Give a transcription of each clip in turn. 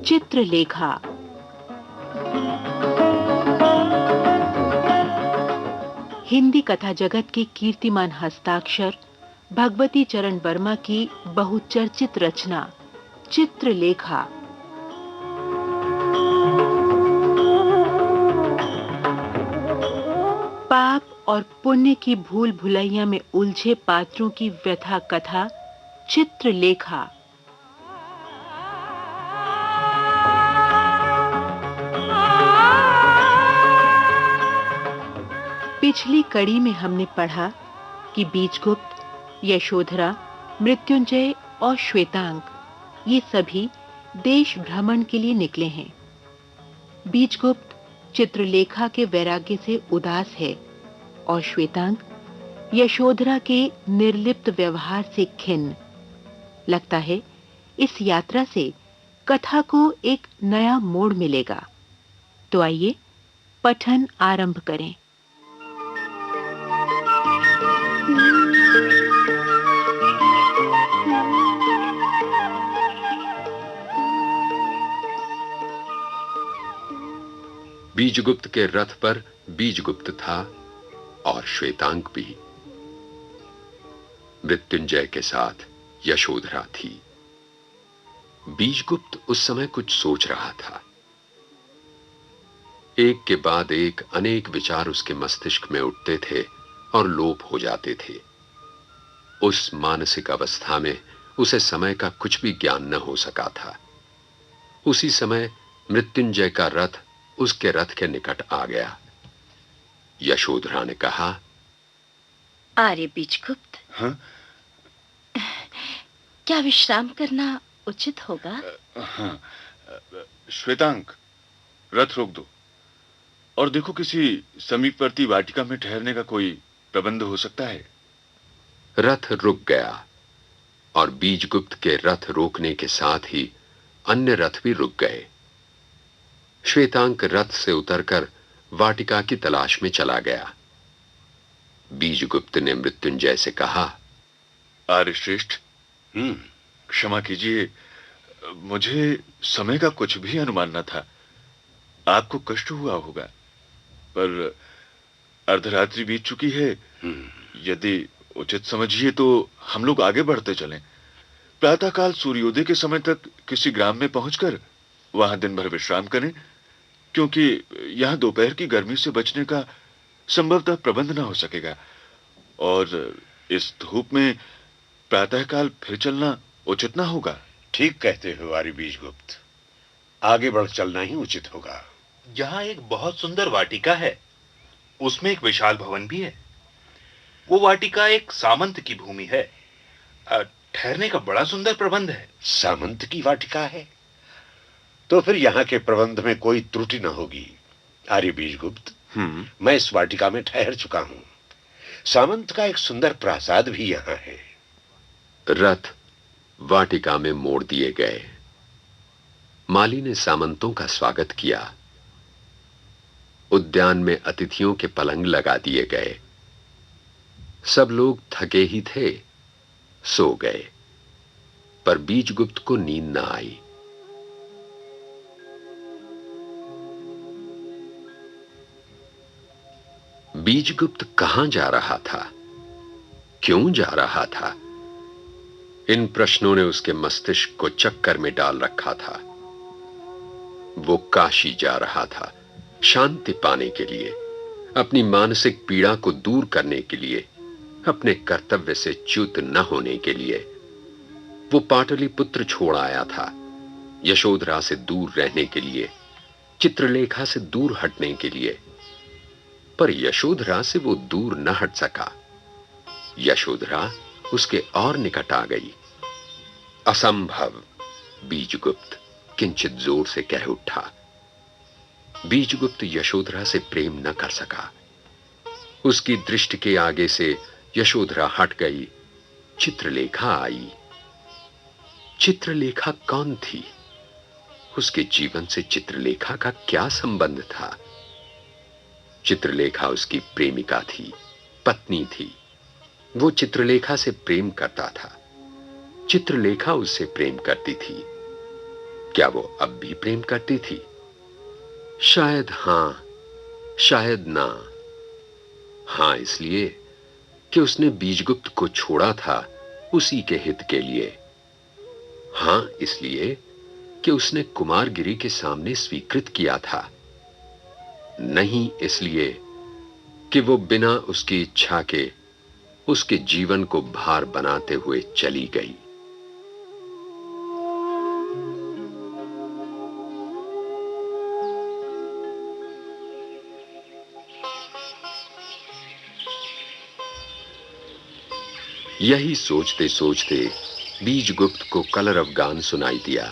चित्रलेखा। हिंदी कथा जगत के कीर्तिमान हस्ताक्षर भगवती चरण वर्मा की बहुचर्चित रचना चित्रलेखा। पाप और पुण्य की भूल भुलैया में उलझे पात्रों की व्यथा कथा चित्रलेखा। पिछली कड़ी में हमने पढ़ा कि बीजगुप्त, यशोधरा, मृत्युंजय और श्वेतांक ये सभी देश भ्रमण के लिए निकले हैं। बीजगुप्त चित्रलेखा के वैराग्य से उदास है और श्वेतांक यशोधरा के निर्लिप्त व्यवहार से खिन्न। लगता है इस यात्रा से कथा को एक नया मोड़ मिलेगा। तो आइए पठन आरंभ करें। बीजगुप्त के रथ पर बीजगुप्त था और श्वेतांक भी। मृत्युंजय के साथ यशोधरा थी। बीजगुप्त उस समय कुछ सोच रहा था। एक के बाद एक अनेक विचार उसके मस्तिष्क में उठते थे और लोप हो जाते थे। उस मानसिक अवस्था में उसे समय का कुछ भी ज्ञान न हो सका था। उसी समय मृत्युंजय का रथ उसके रथ के निकट आ गया। यशोधरा ने कहा, आर्य बीजगुप्त, हाँ? क्या विश्राम करना उचित होगा? हाँ। श्वेतांक, रथ रोक दो और देखो किसी समीपवर्ती वाटिका में ठहरने का कोई प्रबंध हो सकता है। रथ रुक गया और बीजगुप्त के रथ रोकने के साथ ही अन्य रथ भी रुक गए। श्वेतांक रथ से उतरकर वाटिका की तलाश में चला गया। बीजगुप्त ने मृत्युंजय से कहा, आर्यश्रेष्ठ, क्षमा कीजिए, मुझे समय का कुछ भी अनुमान न था। आपको कष्ट हुआ होगा, पर अर्धरात्रि बीत चुकी है। यदि उचित समझिए तो हम लोग आगे बढ़ते चलें। प्रातःकाल सूर्योदय के समय तक किसी ग्राम में पहुंचकर वहां दिन भर विश्राम करें, क्योंकि यहां दोपहर की गर्मी से बचने का संभवतः प्रबंध न हो सकेगा और इस धूप में प्रातःकाल फिर चलना उचित ना होगा। ठीक कहते हो आर्य बीजगुप्त, आगे बढ़ चलना ही उचित होगा। यहाँ एक बहुत सुंदर वाटिका है, उसमें एक विशाल भवन भी है। वो वाटिका एक सामंत की भूमि है। ठहरने का बड़ा सुंदर प्रबंध है। सामंत की वाटिका है तो फिर यहाँ के प्रबंध में कोई त्रुटि न होगी। आर्य बीजगुप्त, मैं इस वाटिका में ठहर चुका हूं। सामंत का एक सुंदर प्रासाद भी यहाँ है। रथ वाटिका में मोड़ दिए गए। माली ने सामंतों का स्वागत किया। उद्यान में अतिथियों के पलंग लगा दिए गए। सब लोग थके ही थे, सो गए, पर बीजगुप्त को नींद न आई। बीजगुप्त कहां जा रहा था? क्यों जा रहा था? इन प्रश्नों ने उसके मस्तिष्क को चक्कर में डाल रखा था। वो काशी जा रहा था, शांति पाने के लिए, अपनी मानसिक पीड़ा को दूर करने के लिए, अपने कर्तव्य से च्युत न होने के लिए। वो पाटलिपुत्र छोड़ आया था, यशोधरा से दूर रहने के लिए, चित्रलेखा से दूर हटने के लिए। पर यशोधरा से वो दूर न हट सका। यशोधरा उसके और निकट आ गई। असंभव, बीजगुप्त किंचित जोर से कह उठा। बीजगुप्त यशोधरा से प्रेम न कर सका। उसकी दृष्टि के आगे से यशोधरा हट गई। चित्रलेखा आई। चित्रलेखा कौन थी? उसके जीवन से चित्रलेखा का क्या संबंध था? चित्रलेखा उसकी प्रेमिका थी, पत्नी थी। वो चित्रलेखा से प्रेम करता था, चित्रलेखा उससे प्रेम करती थी। क्या वो अब भी प्रेम करती थी? शायद हां, शायद ना। हां इसलिए कि उसने बीजगुप्त को छोड़ा था उसी के हित के लिए। हां इसलिए कि उसने कुमारगिरी के सामने स्वीकृत किया था। नहीं इसलिए कि वो बिना उसकी इच्छा के उसके जीवन को भार बनाते हुए चली गई। यही सोचते सोचते बीजगुप्त को कलरव गान सुनाई दिया।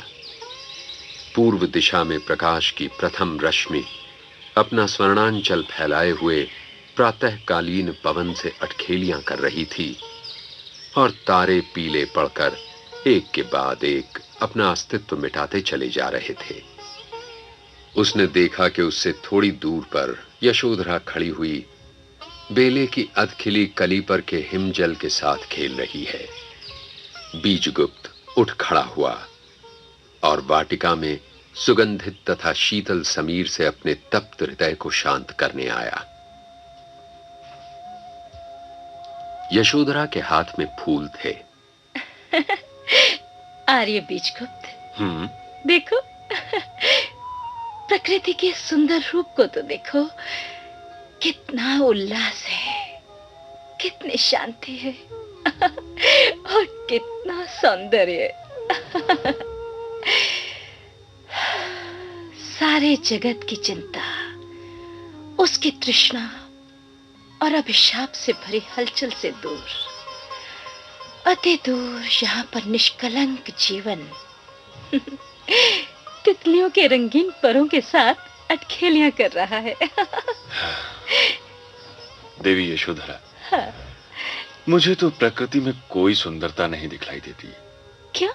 पूर्व दिशा में प्रकाश की प्रथम रश्मि अपना स्वर्णांचल फैलाए हुए प्रातःकालीन पवन से अटखेलियां कर रही थी और तारे पीले पड़कर एक के बाद एक अपना अस्तित्व मिटाते चले जा रहे थे। उसने देखा कि उससे थोड़ी दूर पर यशोधरा खड़ी हुई बेले की अधखिली कली पर के हिमजल के साथ खेल रही है। बीजगुप्त उठ खड़ा हुआ और वाटिका में सुगंधित तथा शीतल समीर से अपने तप्त हृदय को शांत करने आया। यशोधरा के हाथ में फूल थे। आर्य बीजगुप्त, देखो प्रकृति के सुंदर रूप को तो देखो। कितना उल्लास है, कितनी शांति है और कितना सौंदर्य। सारे जगत की चिंता, उसकी तृष्णा और अभिशाप से भरी हलचल से दूर, अति दूर यहाँ पर निष्कलंक जीवन तितलियों के रंगीन परों के साथ अटखेलियां कर रहा है। देवी यशोधरा, हाँ। मुझे तो प्रकृति में कोई सुंदरता नहीं दिखलाई देती। क्या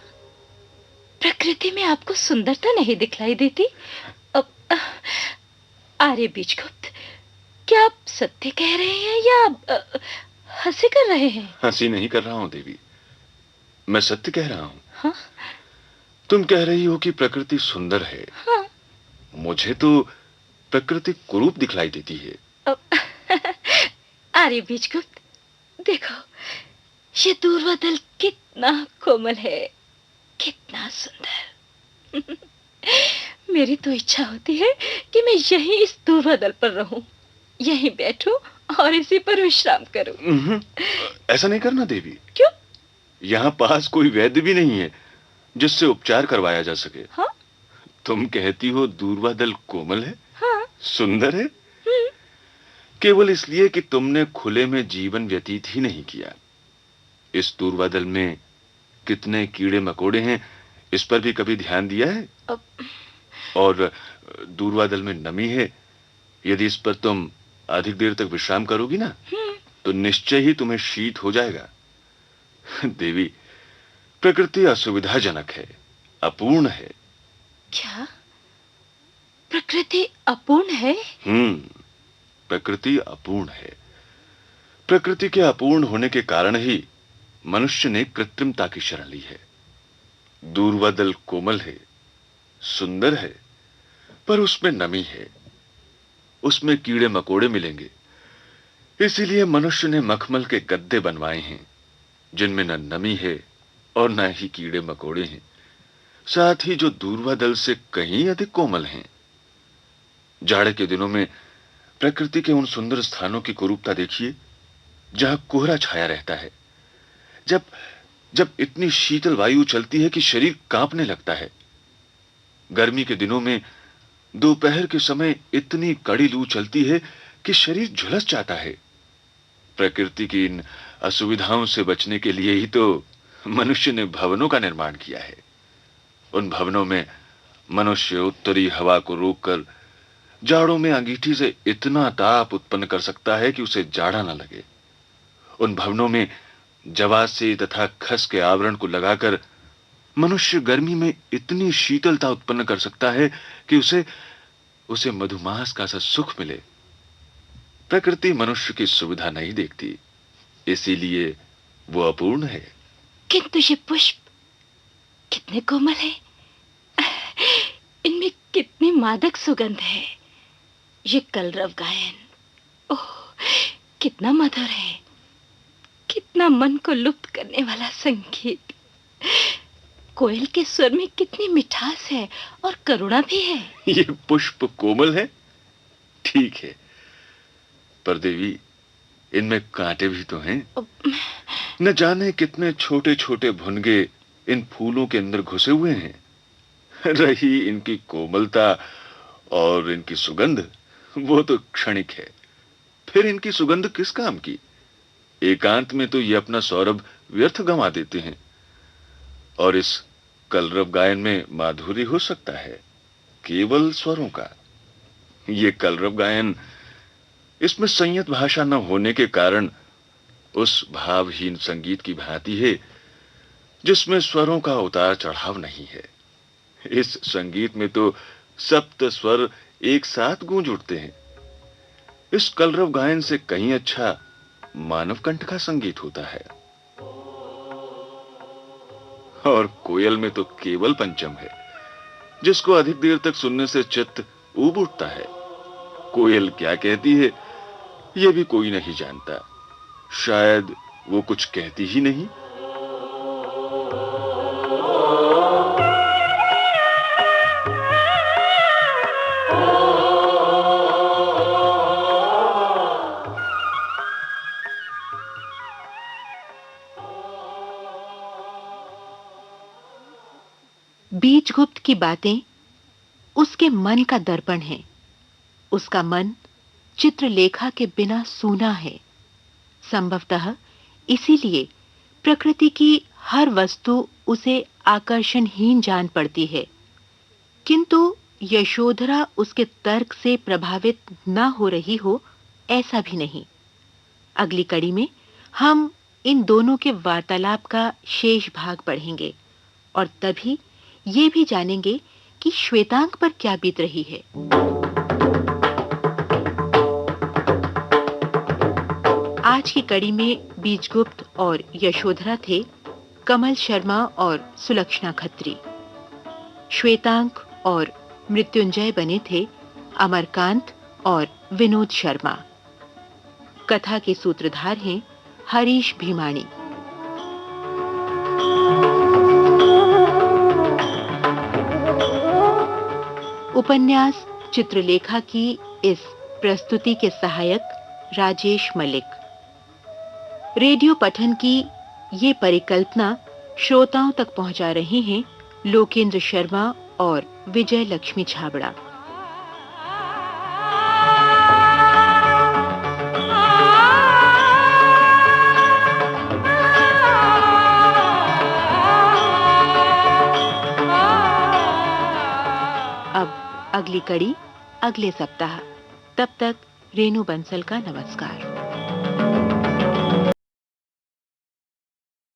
प्रकृति में आपको सुंदरता नहीं दिखलाई देती? आर्य बीजगुप्त, क्या आप सत्य कह रहे हैं या हंसी कर रहे हैं? हंसी नहीं कर रहा हूं देवी, मैं सत्य कह रहा हूं। हाँ? तुम कह रही हो कि प्रकृति सुंदर है। हाँ? मुझे तो प्रकृति कुरूप दिखलाई देती है। आर्य बीजगुप्त, देखो ये दूर्वादल कितना कोमल है, कितना सुंदर। मेरी तो इच्छा होती है कि मैं यहीं इस दूर्वादल पर रहूं, यहीं बैठूं और इसी पर विश्राम करूं। ऐसा नहीं करना देवी। क्यों? यहाँ पास कोई वैद्य भी नहीं है जिससे उपचार करवाया जा सके। हाँ? तुम कहती हो दूर्वादल कोमल है? हाँ? सुंदर है? केवल इसलिए कि तुमने खुले में जीवन व्यतीत ही नहीं किया। इस दूर्वादल में कितने कीड़े मकोड़े हैं, इस पर भी कभी ध्यान दिया है? और दूर्वादल में नमी है, यदि इस पर तुम अधिक देर तक विश्राम करोगी ना, तो निश्चय ही तुम्हें शीत हो जाएगा। देवी, प्रकृति असुविधाजनक है, अपूर्ण है। क्या प्रकृति अपूर्ण है? प्रकृति अपूर्ण है। प्रकृति के अपूर्ण होने के कारण ही मनुष्य ने कृत्रिमता की शरण ली है। दूर्वादल कोमल है, सुंदर है, पर उसमें नमी है, उसमें कीड़े मकोड़े मिलेंगे। इसीलिए मनुष्य ने मखमल के गद्दे बनवाए हैं जिनमें न नमी है और न ही कीड़े मकोड़े हैं, साथ ही जो दूर्वादल से कहीं अधिक कोमल हैं। जाड़े के दिनों में प्रकृति के उन सुंदर स्थानों की कुरूपता देखिए जहां कोहरा छाया रहता है, जब इतनी शीतल वायु चलती है कि शरीर कांपने लगता है। गर्मी के दिनों में दोपहर के समय इतनी कड़ी लू चलती है कि शरीर झुलस जाता है। प्रकृति की इन असुविधाओं से बचने के लिए ही तो मनुष्य ने भवनों का निर्माण किया है। उन भवनों में मनुष्य उत्तरी हवा को रोककर जाड़ों में अंगीठी से इतना ताप उत्पन्न कर सकता है कि उसे जाड़ा न लगे। उन भवनों में जवासे तथा खस के आवरण को लगाकर मनुष्य गर्मी में इतनी शीतलता उत्पन्न कर सकता है कि उसे मधुमास का सा सुख मिले। प्रकृति मनुष्य की सुविधा नहीं देखती, इसीलिए वो अपूर्ण है। किंतु ये पुष्प कितने कोमल है, इनमें कितनी मादक सुगंध है। ये कलरव गायन, ओह कितना मधुर है, कितना मन को लुप्त करने वाला संगीत। कोयल के स्वर में कितनी मिठास है और करुणा भी है। ये पुष्प कोमल है, ठीक है, पर देवी इनमें कांटे भी तो हैं। न जाने कितने छोटे छोटे भुनगे इन फूलों के अंदर घुसे हुए हैं। रही इनकी कोमलता और इनकी सुगंध, वो तो क्षणिक है। फिर इनकी सुगंध किस काम की? एकांत में तो ये अपना सौरभ व्यर्थ गंवा देते हैं। और इस कलरव गायन में माधुर्य हो सकता है केवल स्वरों का। ये कलरव गायन, इसमें संयत भाषा न होने के कारण उस भावहीन संगीत की भांति है जिसमें स्वरों का उतार चढ़ाव नहीं है। इस संगीत में तो सप्त स्वर एक साथ गूंज उठते हैं। इस कलरव गायन से कहीं अच्छा मानव कंठ का संगीत होता है। और कोयल में तो केवल पंचम है, जिसको अधिक देर तक सुनने से चित्त ऊब उठता है। कोयल क्या कहती है यह भी कोई नहीं जानता। शायद वो कुछ कहती ही नहीं। बीजगुप्त की बातें उसके मन का दर्पण है। उसका मन चित्रलेखा के बिना सूना है। संभवतः इसीलिए प्रकृति की हर वस्तु उसे आकर्षणहीन जान पड़ती है। किंतु यशोधरा उसके तर्क से प्रभावित न हो रही हो, ऐसा भी नहीं। अगली कड़ी में हम इन दोनों के वार्तालाप का शेष भाग पढ़ेंगे और तभी ये भी जानेंगे कि श्वेतांग पर क्या बीत रही है। आज की कड़ी में बीजगुप्त और यशोधरा थे कमल शर्मा और सुलक्षणा खत्री। श्वेतांग और मृत्युंजय बने थे अमरकांत और विनोद शर्मा। कथा के सूत्रधार हैं हरीश भीमाणी। उपन्यास चित्रलेखा की इस प्रस्तुति के सहायक राजेश मलिक। रेडियो पठन की ये परिकल्पना श्रोताओं तक पहुंचा रहे हैं लोकेंद्र शर्मा और विजय लक्ष्मी छाबड़ा। अब अगली कड़ी अगले सप्ताह। तब तक रेणु बंसल का नमस्कार।